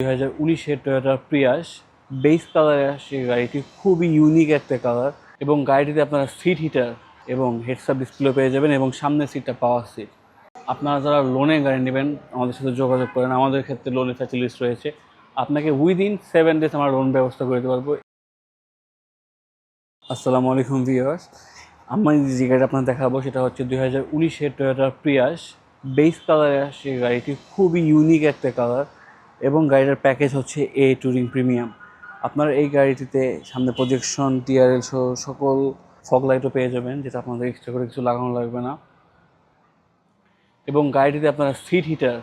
2019-এর Toyota Prius base কালারে আসে গাড়িটি খুবই ইউনিক একটা কালার এবং গাড়িটিতে আপনারা সিট হিটার এবং হেডসআপ ডিসপ্লে পেয়ে যাবেন এবং সামনের সিটটা পাওয়ার সিট। আপনারা যারা লোনে গাড়ি নেবেন আমাদের সাথে যোগাযোগ করেন, আমাদের ক্ষেত্রে লোনের ফ্যাসিলিটিস রয়েছে। আপনাকে উইদিন 7 ডেজ আমরা লোন ব্যবস্থা করে দিতে পারবো। আসসালামু আলাইকুম ভিউয়ার্স, আমি যে গাড়িটা আপনার দেখাবো সেটা হচ্ছে 2019-এর টয়োটা প্রিয়াস বেস কালারে আসে গাড়িটি খুবই ইউনিক একটা কালার এবং গাড়িটার প্যাকেজ হচ্ছে এ টুরিং প্রিমিয়াম। আপনার এই গাড়িটিতে সামনে প্রজেকশন, টিআরএল সহ সকল ফগ লাইটও পেয়ে যাবেন, যেটা আপনাদের এক্সট্রা করে কিছু লাগানো লাগবে না। এবং গাড়িটিতে আপনারা সিট হিটার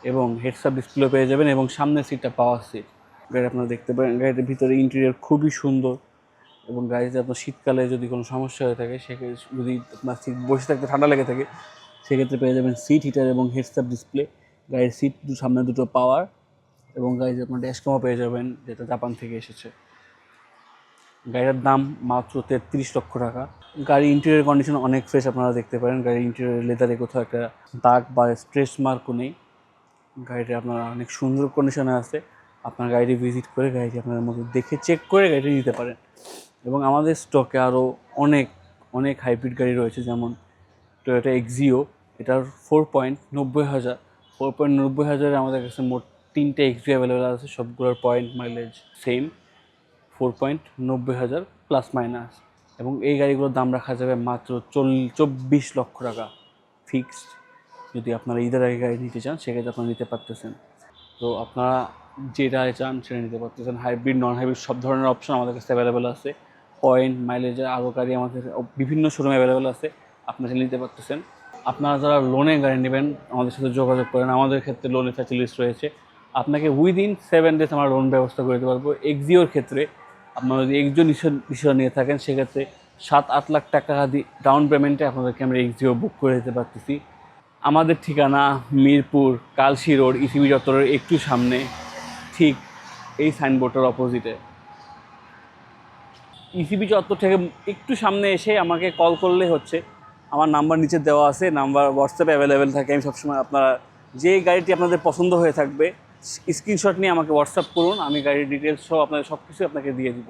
এবং হেডসআপ ডিসপ্লে পেয়ে যাবেন এবং সামনের সিটটা পাওয়ার সিট। গাড়ি আপনারা দেখতে পারেন, গাড়িটির ভিতরে ইন্টেরিয়র খুবই সুন্দর এবং গাড়িতে আপনার শীতকালে যদি কোনো সমস্যা হয়ে থাকে, সেক্ষেত্রে যদি আপনার সিট বসে থাকতে ঠান্ডা লেগে থাকে, সেক্ষেত্রে পেয়ে যাবেন সিট হিটার এবং হেডসআপ ডিসপ্লে। গাড়ির সিট সামনে দুটো পাওয়ার এবং গাড়িতে আপনার ড্যাশক্যামও পেয়ে যাবেন, যেটা জাপান থেকে এসেছে। গাড়িটার দাম মাত্র 33 লক্ষ টাকা। গাড়ির ইন্টেরিয়র কন্ডিশন অনেক ফ্রেশ, আপনারা দেখতে পারেন। গাড়ির ইন্টেরিয়র লেদারে কোথাও একটা দাগ বা স্ট্রেচ মার্কও নেই। গাড়িটা আপনারা অনেক সুন্দর কন্ডিশনে আছে। আপনার গাড়িটি ভিজিট করে গাড়িটি আপনাদের মধ্যে দেখে চেক করে গাড়িটি নিতে পারেন। এবং আমাদের স্টকে আরও অনেক অনেক হাইব্রিড গাড়ি রয়েছে, যেমন টয়োটা এক্সিও। এটার 4,90,000 আমাদের কাছে মোট 3টে এক্সিও অ্যাভেলেবেল আছে। সবগুলোর point mileage same 4,90,000 plus minus. এবং এই গাড়িগুলোর দাম রাখা যাবে মাত্র 24 লক্ষ টাকা ফিক্সড। যদি আপনারা ঈদের আগে গাড়ি নিতে চান, সেক্ষেত্রে আপনারা নিতে পারতেছেন। তো আপনারা যেটা চান সেটা নিতে পারতেছেন। হাইব্রিড, নন হাইব্রিড সব ধরনের অপশন আমাদের কাছে অ্যাভেলেবেল আছে। পয়েন্ট মাইলেজের আরও গাড়ি আমাদের বিভিন্ন শোরুমে অ্যাভেলেবেল আছে, আপনারা নিতে পারতেছেন। আপনারা যারা লোনে গাড়ি নেবেন আমাদের সাথে যোগাযোগ করেন, আমাদের ক্ষেত্রে লোনের ফ্যাসিলিটিস রয়েছে। আপনাকে উইদিন 7 ডেজ আমরা লোন ব্যবস্থা করে দিতে পারবো। এক্সিওর ক্ষেত্রে আপনারা যদি একজন ইস্যুয়ার নিয়ে থাকেন, সেক্ষেত্রে 7-8 লাখ টাকা ডাউন পেমেন্টে আপনাদেরকে আমরা এক্সিও বুক করে দিতে পারতেছি। আমাদের ঠিকানা মিরপুর কালশি রোড, ইসিবি চত্বরের একটু সামনে, ঠিক এই সাইনবোর্ডটার অপোজিটে। ইসিবি চত্বর থেকে একটু সামনে এসে আমাকে কল করলে হচ্ছে। আমার নাম্বার নিচে দেওয়া আছে, নাম্বার হোয়াটসঅ্যাপে অ্যাভেলেবেল থাকে। আমি সবসময় আপনারা যে গাড়িটি আপনাদের পছন্দ হয়ে থাকবে, স্ক্রিনশট নিয়ে আমাকে হোয়াটসঅ্যাপ করুন, আমি গাড়ির ডিটেলস সহ আপনাদের সব কিছু আপনাকে দিয়ে দিব।